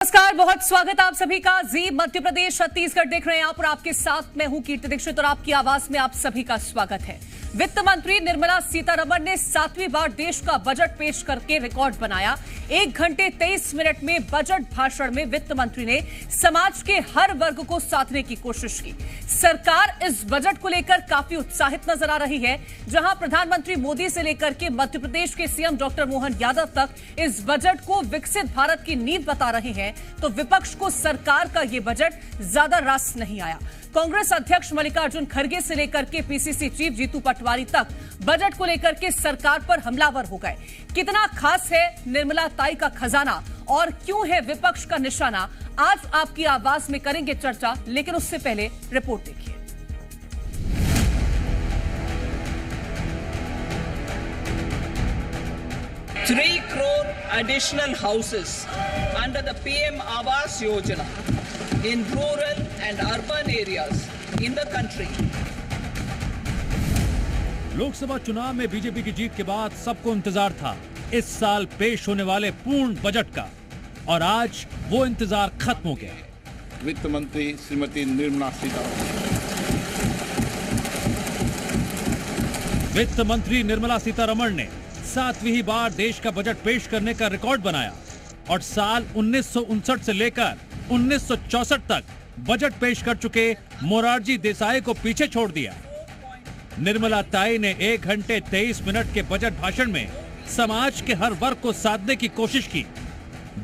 नमस्कार, बहुत स्वागत आप सभी का। जी मध्य प्रदेश छत्तीसगढ़ देख रहे हैं आप और आपके साथ मैं हूं कीर्ति दीक्षित और आपकी आवाज में आप सभी का स्वागत है। वित्त मंत्री निर्मला सीतारमण ने 7वीं बार देश का बजट पेश करके रिकॉर्ड बनाया। 1 घंटे 23 मिनट में बजट भाषण में वित्त मंत्री ने समाज के हर वर्ग को साधने की कोशिश की। सरकार इस बजट को लेकर काफी उत्साहित नजर आ रही है। जहां प्रधानमंत्री मोदी से लेकर के मध्य प्रदेश के सीएम डॉक्टर मोहन यादव तक इस बजट को विकसित भारत की नींव बता रहे हैं, तो विपक्ष को सरकार का ये बजट ज्यादा रास नहीं आया। कांग्रेस अध्यक्ष मल्लिकार्जुन खड़गे से लेकर के पीसीसी चीफ जीतू पटवारी तक बजट को लेकर के सरकार पर हमलावर हो गए। कितना खास है निर्मला ताई का खजाना और क्यों है विपक्ष का निशाना, आज आपकी आवाज में करेंगे चर्चा, लेकिन उससे पहले रिपोर्ट देखिए। Three crore additional houses under the PM Awas Yojana in rural and urban areas in the country. Lok Sabha चुनाव में बीजेपी की जीत के बाद सबको इंतजार था इस साल पेश होने वाले पूर्ण बजट का, और आज वो इंतजार खत्म हो गया है। वित्त मंत्री श्रीमती निर्मला सीतारमण। वित्त मंत्री निर्मला सीतारमण ने 7वीं बार देश का बजट पेश करने का रिकॉर्ड बनाया और साल 1959 से लेकर 1964 तक बजट पेश कर चुके मोरारजी देसाई को पीछे छोड़ दिया। निर्मला ताई ने 1 घंटे 23 मिनट के बजट भाषण में समाज के हर वर्ग को साधने की कोशिश की।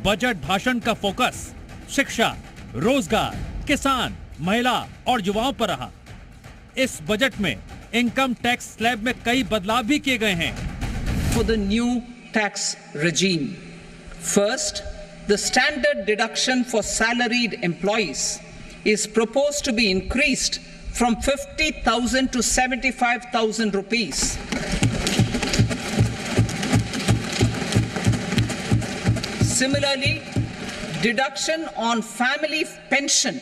बजट भाषण का फोकस शिक्षा, रोजगार, किसान, महिला और युवाओं पर रहा। इस बजट में इनकम टैक्स स्लैब में कई बदलाव भी किए गए हैं। For the new tax regime. First, the standard deduction for salaried employees is proposed to be increased from 50,000 to 75,000 rupees. Similarly, deduction on family pension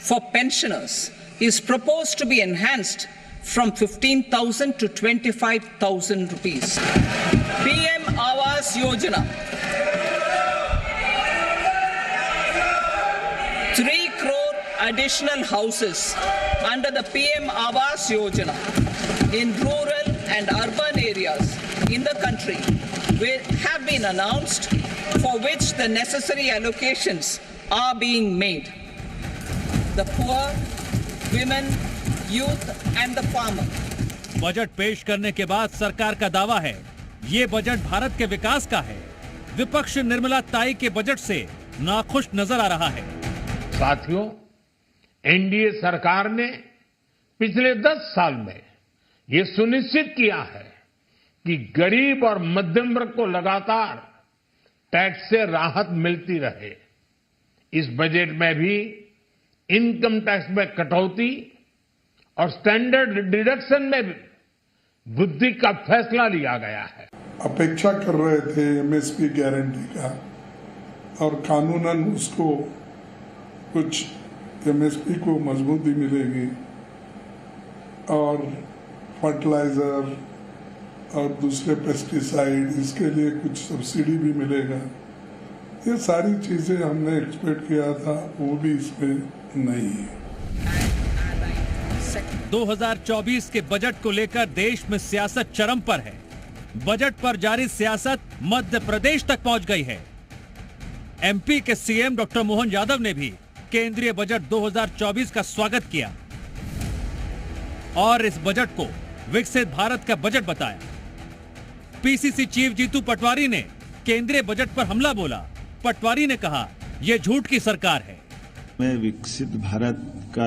for pensioners is proposed to be enhanced from 15,000 to 25,000 rupees. PM Awas Yojana. 3 crore additional houses under the PM Awas Yojana in rural and urban areas in the country have been announced, for which the necessary allocations are being made. The poor, women, youth and the farmer. Budget पेश करने के बाद सरकार का दावा है ये budget Bharat के विकास का है। विपक्ष निर्मला ताई के बजट से नाखुश नजर आ रहा है। साथियों, एनडीए सरकार ने पिछले 10 साल में ये सुनिश्चित किया है कि गरीब और मध्यम वर्ग को लगातार टैक्स से राहत मिलती रहे। इस बजट में भी इनकम टैक्स में कटौती और स्टैंडर्ड डिडक्शन में भी वृद्धि का फैसला लिया गया है। अपेक्षा कर रहे थे एमएसपी गारंटी का, और कानूनन उसको कुछ एमएसपी को मजबूती मिलेगी और फर्टिलाइजर और दूसरे पेस्टिसाइड इसके लिए कुछ सब्सिडी भी मिलेगा। ये सारी चीजें हमने एक्सपेक्ट किया था, वो भी इसमें नहीं है। 2024 के बजट को लेकर देश में सियासत चरम पर है। बजट पर जारी सियासत मध्य प्रदेश तक पहुंच गई है। एमपी के सीएम डॉक्टर मोहन यादव ने भी केंद्रीय बजट 2024 का स्वागत किया और इस बजट को विकसित भारत का बजट बताया। पीसीसी चीफ जीतू पटवारी ने केंद्रीय बजट पर हमला बोला। पटवारी ने कहा यह झूठ की सरकार है। मैं विकसित भारत का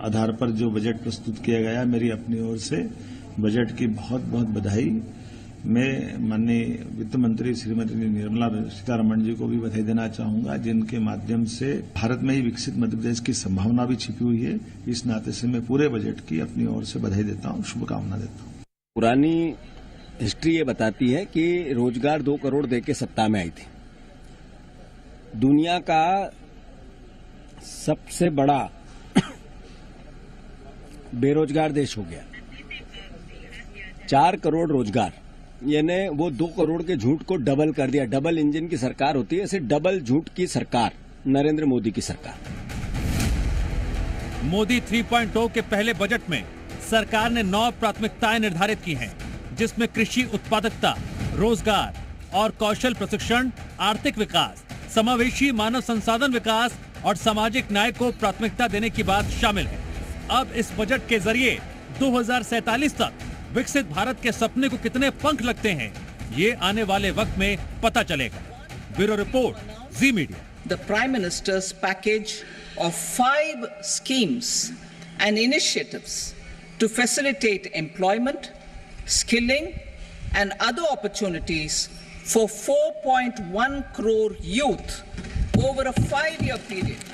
आधार पर जो बजट प्रस्तुत किया गया, मेरी अपनी ओर से बजट की बहुत बहुत बधाई। मैं माननीय वित्त मंत्री श्रीमती निर्मला सीतारमण जी को भी बधाई देना चाहूंगा, जिनके माध्यम से भारत में ही विकसित मध्य प्रदेश की संभावना भी छिपी हुई है। इस नाते से मैं पूरे बजट की अपनी ओर से बधाई देता हूं, शुभकामना देता हूं। पुरानी हिस्ट्री ये बताती है कि रोजगार 2 करोड़ देके सत्ता में आई थी। दुनिया का सबसे बड़ा बेरोजगार देश हो गया। 4 करोड़ रोजगार, यानी वो 2 करोड़ के झूठ को डबल कर दिया। डबल इंजन की सरकार होती है, ऐसे डबल झूठ की सरकार नरेंद्र मोदी की सरकार। मोदी 3.0 के पहले बजट में सरकार ने 9 प्राथमिकताएं निर्धारित की हैं, जिसमें कृषि उत्पादकता, रोजगार और कौशल प्रशिक्षण, आर्थिक विकास, समावेशी मानव संसाधन विकास और सामाजिक न्याय को प्राथमिकता देने की बात शामिल है। अब इस बजट के जरिए 2047 तक विकसित भारत के सपने को कितने पंख लगते हैं, ये आने वाले वक्त में पता चलेगा। Bureau report, Zee media. The Prime Minister's package of 5 schemes and initiatives to facilitate employment, skilling and other opportunities for 4.1 crore youth over a 5-year period